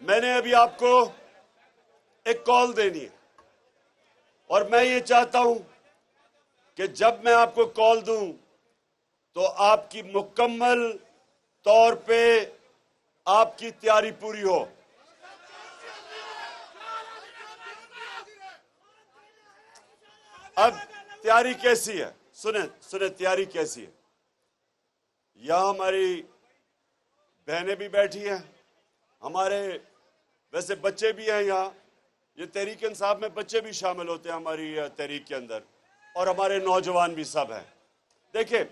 میں نے ابھی آپ کو ایک کال دینی ہے اور میں یہ چاہتا ہوں کہ جب میں آپ کو کال دوں تو آپ کی مکمل طور پہ آپ کی تیاری پوری ہو. اب تیاری کیسی ہے؟ سنیں تیاری کیسی ہے. یہاں ہماری بہنیں بھی بیٹھی ہیں, ہمارے ویسے بچے بھی ہیں یہاں. یہ تحریک انصاف میں بچے بھی شامل ہوتے ہیں ہماری تحریک کے اندر, اور ہمارے نوجوان بھی سب ہیں. دیکھیں,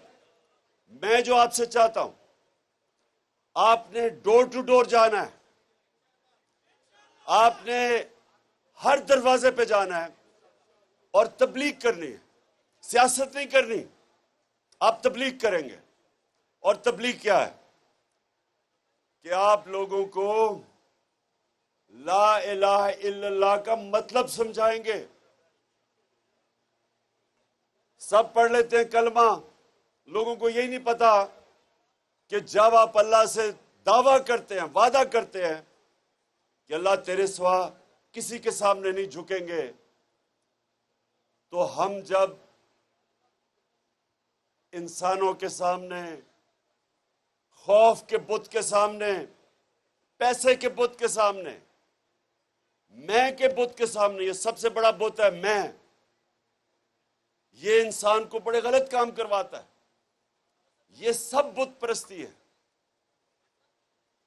میں جو آپ سے چاہتا ہوں, آپ نے ڈور ٹو ڈور جانا ہے, آپ نے ہر دروازے پہ جانا ہے اور تبلیغ کرنی ہے. سیاست نہیں کرنی, آپ تبلیغ کریں گے. اور تبلیغ کیا ہے کہ آپ لوگوں کو لا الہ الا اللہ کا مطلب سمجھائیں گے. سب پڑھ لیتے ہیں کلمہ, لوگوں کو یہی نہیں پتا کہ جب آپ اللہ سے دعویٰ کرتے ہیں, وعدہ کرتے ہیں کہ اللہ تیرے سوا کسی کے سامنے نہیں جھکیں گے, تو ہم جب انسانوں کے سامنے, خوف کے بت کے سامنے, پیسے کے بت کے سامنے, میں کے بت کے سامنے, یہ سب سے بڑا بت ہے میں, یہ انسان کو بڑے غلط کام کرواتا ہے. یہ سب بت پرستی ہے.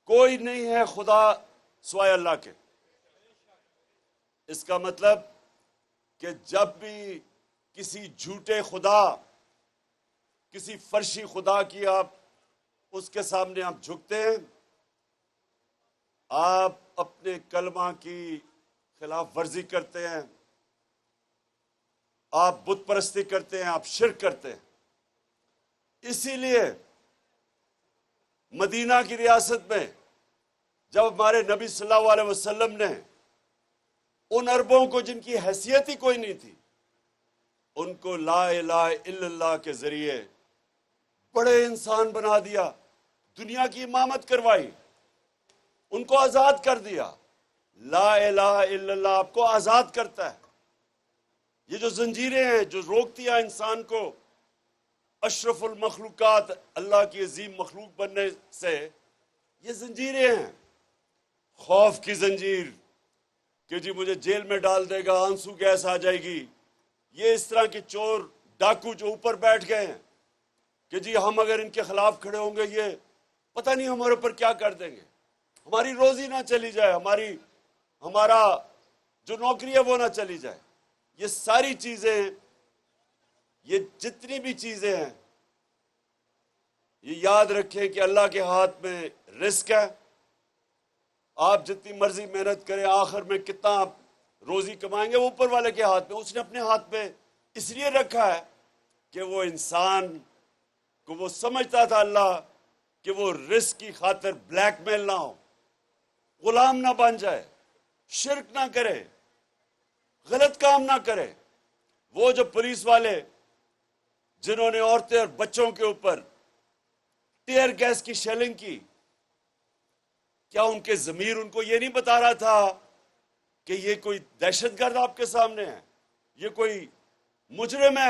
کوئی نہیں ہے خدا سوائے اللہ کے. اس کا مطلب کہ جب بھی کسی جھوٹے خدا, کسی فرشی خدا کی آپ اس کے سامنے آپ جھکتے ہیں, آپ اپنے کلمہ کی خلاف ورزی کرتے ہیں, آپ بت پرستی کرتے ہیں, آپ شرک کرتے ہیں. اسی لیے مدینہ کی ریاست میں جب ہمارے نبی صلی اللہ علیہ وسلم نے ان عربوں کو جن کی حیثیت ہی کوئی نہیں تھی, ان کو لا الہ الا اللہ کے ذریعے بڑے انسان بنا دیا, دنیا کی امامت کروائی, ان کو آزاد کر دیا. لا الہ الا اللہ آپ کو آزاد کرتا ہے. یہ جو زنجیریں ہیں جو روکتی ہیں انسان کو اشرف المخلوقات, اللہ کی عظیم مخلوق بننے سے, یہ زنجیریں ہیں. خوف کی زنجیر کہ جی مجھے جیل میں ڈال دے گا, آنسو گیس آ جائے گی. یہ اس طرح کے چور ڈاکو جو اوپر بیٹھ گئے ہیں کہ جی ہم اگر ان کے خلاف کھڑے ہوں گے یہ پتہ نہیں ہمارے اوپر کیا کر دیں گے, ہماری روزی نہ چلی جائے, ہمارا جو نوکری ہے وہ نہ چلی جائے. یہ ساری چیزیں, یہ جتنی بھی چیزیں ہیں, یہ یاد رکھیں کہ اللہ کے ہاتھ میں رزق ہے. آپ جتنی مرضی محنت کریں, آخر میں کتنا آپ روزی کمائیں گے وہ اوپر والے کے ہاتھ میں. اس نے اپنے ہاتھ میں اس لیے رکھا ہے کہ وہ انسان کو وہ سمجھتا تھا اللہ کہ وہ رزق کی خاطر بلیک میل نہ ہو, غلام نہ بن جائے, شرک نہ کرے, غلط کام نہ کرے. وہ جو پولیس والے جنہوں نے عورتیں اور بچوں کے اوپر ٹیئر گیس کی شیلنگ کی, کیا ان کے ضمیر ان کو یہ نہیں بتا رہا تھا کہ یہ کوئی دہشت گرد آپ کے سامنے ہے, یہ کوئی مجرم ہے؟